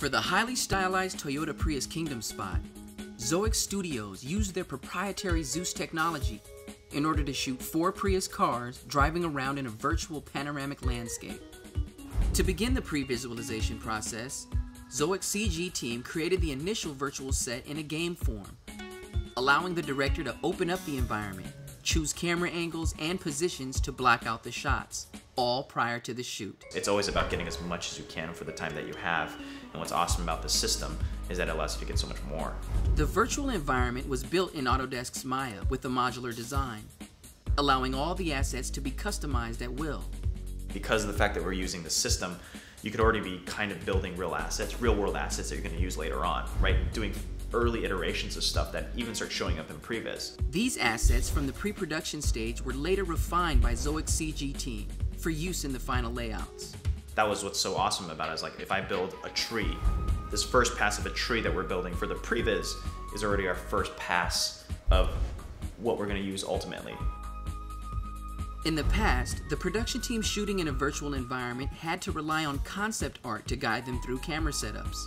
For the highly stylized Toyota Prius Kingdom spot, Zoic Studios used their proprietary Zeus technology in order to shoot 4 Prius cars driving around in a virtual panoramic landscape. To begin the pre-visualization process, Zoic's CG team created the initial virtual set in a game form, allowing the director to open up the environment, choose camera angles and positions to block out the shots, all prior to the shoot. It's always about getting as much as you can for the time that you have, and what's awesome about the system is that it allows you to get so much more. The virtual environment was built in Autodesk's Maya with a modular design, allowing all the assets to be customized at will. Because of the fact that we're using the system, you could already be kind of building real assets, real world assets that you're going to use later on, right? Doing early iterations of stuff that even start showing up in previs. These assets from the pre-production stage were later refined by Zoic's CG team for use in the final layouts. That was what's so awesome about it, is like if I build a tree, this first pass of a tree that we're building for the previs is already our first pass of what we're going to use ultimately. In the past, the production team shooting in a virtual environment had to rely on concept art to guide them through camera setups.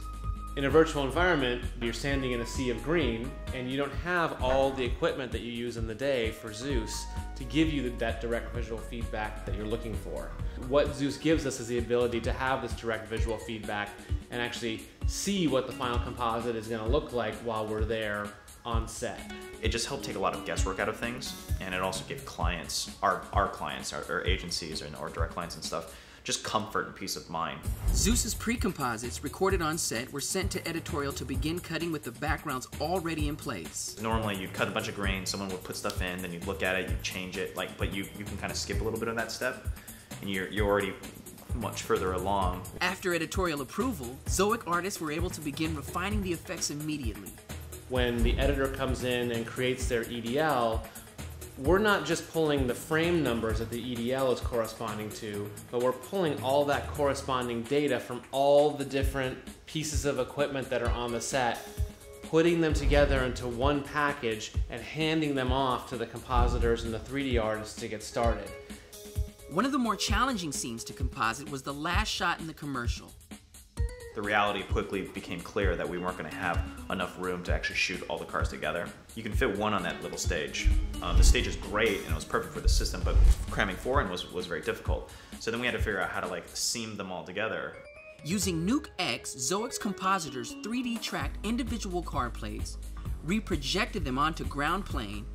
In a virtual environment, you're standing in a sea of green, and you don't have all the equipment that you use in the day for Zeus to give you that direct visual feedback that you're looking for. What Zeus gives us is the ability to have this direct visual feedback and actually see what the final composite is going to look like while we're there on set. It just helped take a lot of guesswork out of things, and it also gave clients, our clients, our agencies, and our direct clients and stuff, just comfort and peace of mind. Zeus's pre-composites recorded on set were sent to editorial to begin cutting with the backgrounds already in place. Normally you'd cut a bunch of grain, someone would put stuff in, then you'd look at it, you'd change it, but you can kind of skip a little bit of that step, and you're already much further along. After editorial approval, Zoic artists were able to begin refining the effects immediately. When the editor comes in and creates their EDL, we're not just pulling the frame numbers that the EDL is corresponding to, but we're pulling all that corresponding data from all the different pieces of equipment that are on the set, putting them together into one package and handing them off to the compositors and the 3D artists to get started. One of the more challenging scenes to composite was the last shot in the commercial. The reality quickly became clear that we weren't going to have enough room to actually shoot all the cars together. You can fit one on that little stage. The stage is great and it was perfect for the system, but cramming 4 in was very difficult. So then we had to figure out how to seam them all together. Using Nuke X, Zoic's compositors 3D tracked individual car plates, reprojected them onto ground plane,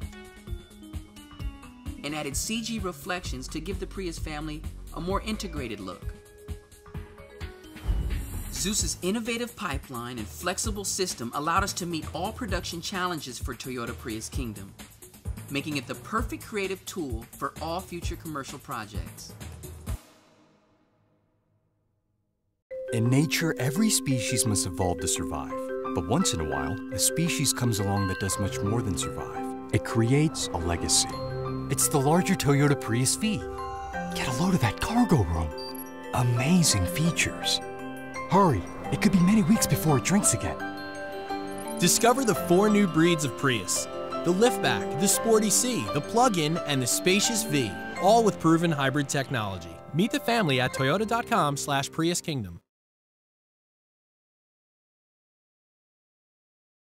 and added CG reflections to give the Prius family a more integrated look. Zeus's innovative pipeline and flexible system allowed us to meet all production challenges for Toyota Prius Kingdom, making it the perfect creative tool for all future commercial projects. In nature, every species must evolve to survive. But once in a while, a species comes along that does much more than survive. It creates a legacy. It's the larger Toyota Prius V. Get a load of that cargo room. Amazing features. Hurry, it could be many weeks before it drinks again. Discover the 4 new breeds of Prius. The liftback, the sporty C, the plug-in, and the spacious V, all with proven hybrid technology. Meet the family at toyota.com/PriusKingdom.